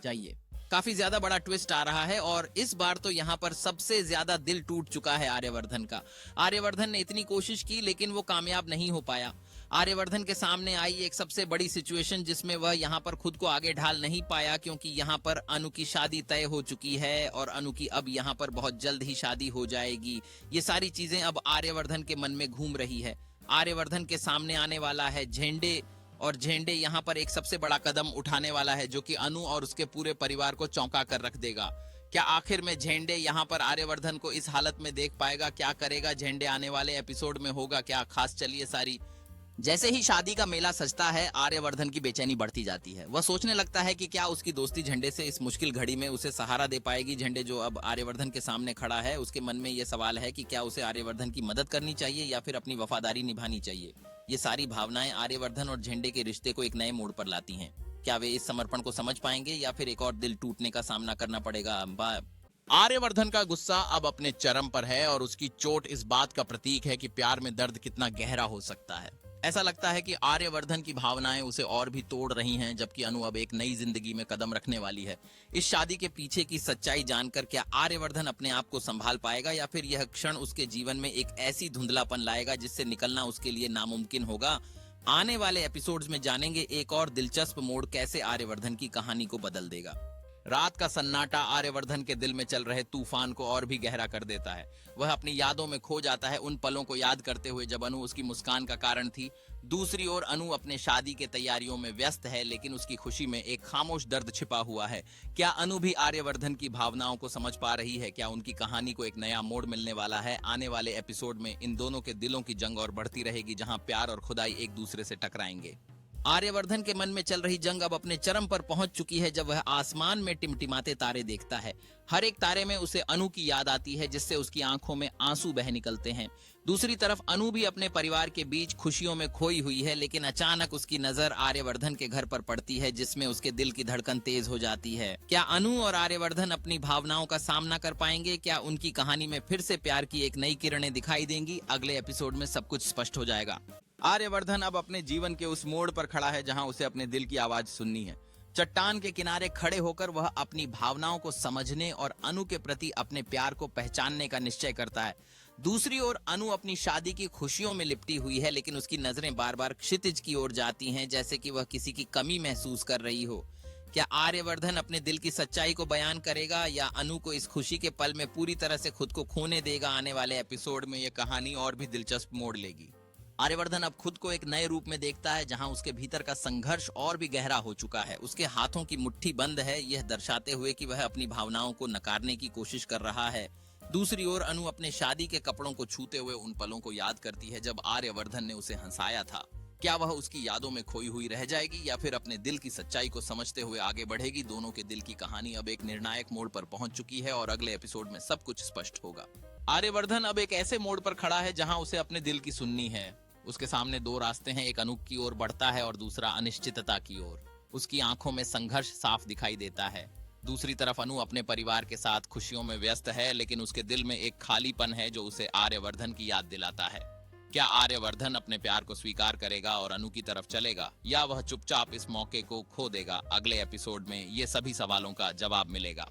जाइए। काफी ज्यादा बड़ा ट्विस्ट आ रहा है और इस बार तो यहाँ पर सबसे ज्यादा दिल टूट चुका है आर्यवर्धन का। आर्यवर्धन ने इतनी कोशिश की लेकिन वो कामयाब नहीं हो पाया। आर्यवर्धन के सामने आई एक सबसे बड़ी सिचुएशन जिसमें वह यहाँ पर खुद को आगे ढाल नहीं पाया, क्योंकि यहाँ पर अनु की शादी तय हो चुकी है और अनु की अब यहाँ पर बहुत जल्द ही शादी हो जाएगी। ये सारी चीजें अब आर्यवर्धन के मन में घूम रही है। आर्यवर्धन के सामने आने वाला है झेंडे, और झेंडे यहाँ पर एक सबसे बड़ा कदम उठाने वाला है जो कि अनु और उसके पूरे परिवार को चौंका कर रख देगा। क्या आखिर में झेंडे यहाँ पर आर्यवर्धन को इस हालत में देख पाएगा? क्या करेगा झेंडे? आने वाले एपिसोड में होगा क्या खास? चलिए सारी। जैसे ही शादी का मेला सजता है, आर्यवर्धन की बेचैनी बढ़ती जाती है। वह सोचने लगता है कि क्या उसकी दोस्ती झंडे से इस मुश्किल घड़ी में उसे सहारा दे पाएगी। झंडे जो अब आर्यवर्धन के सामने खड़ा है, उसके मन में यह सवाल है कि क्या उसे आर्यवर्धन की मदद करनी चाहिए या फिर अपनी वफादारी निभानी चाहिए। ये सारी भावनाएं आर्यवर्धन और झंडे के रिश्ते को एक नए मोड़ पर लाती हैं। क्या वे इस समर्पण को समझ पाएंगे या फिर एक और दिल टूटने का सामना करना पड़ेगा? आर्यवर्धन का गुस्सा अब अपने चरम पर है और उसकी चोट इस बात का प्रतीक है कि प्यार में दर्द कितना गहरा हो सकता है। ऐसा लगता है कि आर्यवर्धन की भावनाएं उसे और भी तोड़ रही हैं, जबकि अनु अब एक नई जिंदगी में कदम रखने वाली है। इस शादी के पीछे की सच्चाई जानकर क्या आर्यवर्धन अपने आप को संभाल पाएगा या फिर यह क्षण उसके जीवन में एक ऐसी धुंधलापन लाएगा जिससे निकलना उसके लिए नामुमकिन होगा? आने वाले एपिसोड्स में जानेंगे एक और दिलचस्प मोड़ कैसे आर्यवर्धन की कहानी को बदल देगा। रात का सन्नाटा आर्यवर्धन के दिल में चल रहे तूफान को और भी गहरा कर देता है। वह अपनी यादों में खो जाता है, उन पलों को याद करते हुए जब अनु उसकी मुस्कान का कारण थी। दूसरी ओर अनु अपने शादी के तैयारियों में व्यस्त है, लेकिन उसकी खुशी में एक खामोश दर्द छिपा हुआ है। क्या अनु भी आर्यवर्धन की भावनाओं को समझ पा रही है? क्या उनकी कहानी को एक नया मोड़ मिलने वाला है? आने वाले एपिसोड में इन दोनों के दिलों की जंग और बढ़ती रहेगी, जहां प्यार और खुदाई एक दूसरे से टकराएंगे। आर्यवर्धन के मन में चल रही जंग अब अपने चरम पर पहुंच चुकी है जब वह आसमान में टिमटिमाते तारे देखता है। हर एक तारे में उसे अनु की याद आती है, जिससे उसकी आंखों में आंसू बह निकलते हैं। दूसरी तरफ अनु भी अपने परिवार के बीच खुशियों में खोई हुई है, लेकिन अचानक उसकी नजर आर्यवर्धन के घर पर पड़ती है, जिसमें उसके दिल की धड़कन तेज हो जाती है। क्या अनु और आर्यवर्धन अपनी भावनाओं का सामना कर पाएंगे? क्या उनकी कहानी में फिर से प्यार की एक नई किरणें दिखाई देंगी? अगले एपिसोड में सब कुछ स्पष्ट हो जाएगा। आर्यवर्धन अब अपने जीवन के उस मोड़ पर खड़ा है जहां उसे अपने दिल की आवाज सुननी है। चट्टान के किनारे खड़े होकर वह अपनी भावनाओं को समझने और अनु के प्रति अपने प्यार को पहचानने का निश्चय करता है। दूसरी ओर अनु अपनी शादी की खुशियों में लिपटी हुई है, लेकिन उसकी नजरें बार बार क्षितिज की ओर जाती हैं, जैसे कि वह किसी की कमी महसूस कर रही हो। क्या आर्यवर्धन अपने दिल की सच्चाई को बयान करेगा या अनु को इस खुशी के पल में पूरी तरह से खुद को खोने देगा? आने वाले एपिसोड में यह कहानी और भी दिलचस्प मोड़ लेगी। आर्यवर्धन अब खुद को एक नए रूप में देखता है, जहां उसके भीतर का संघर्ष और भी गहरा हो चुका है। उसके हाथों की मुट्ठी बंद है, यह दर्शाते हुए कि वह अपनी भावनाओं को नकारने की कोशिश कर रहा है। दूसरी ओर अनु अपने शादी के कपड़ों को छूते हुए उन पलों को याद करती है जब आर्यवर्धन ने उसे हंसाया था। क्या वह उसकी यादों में खोई हुई रह जाएगी या फिर अपने दिल की सच्चाई को समझते हुए आगे बढ़ेगी? दोनों के दिल की कहानी अब एक निर्णायक मोड़ पर पहुंच चुकी है और अगले एपिसोड में सब कुछ स्पष्ट होगा। आर्यवर्धन अब एक ऐसे मोड़ पर खड़ा है जहां उसे अपने दिल की सुननी है। उसके सामने दो रास्ते हैं, एक अनु की ओर बढ़ता है और दूसरा अनिश्चितता की ओर। उसकी आंखों में संघर्ष साफ दिखाई देता है। दूसरी तरफ अनु अपने परिवार के साथ खुशियों में व्यस्त है, लेकिन उसके दिल में एक खालीपन है जो उसे आर्यवर्धन की याद दिलाता है। क्या आर्यवर्धन अपने प्यार को स्वीकार करेगा और अनु की तरफ चलेगा, या वह चुपचाप इस मौके को खो देगा? अगले एपिसोड में ये सभी सवालों का जवाब मिलेगा।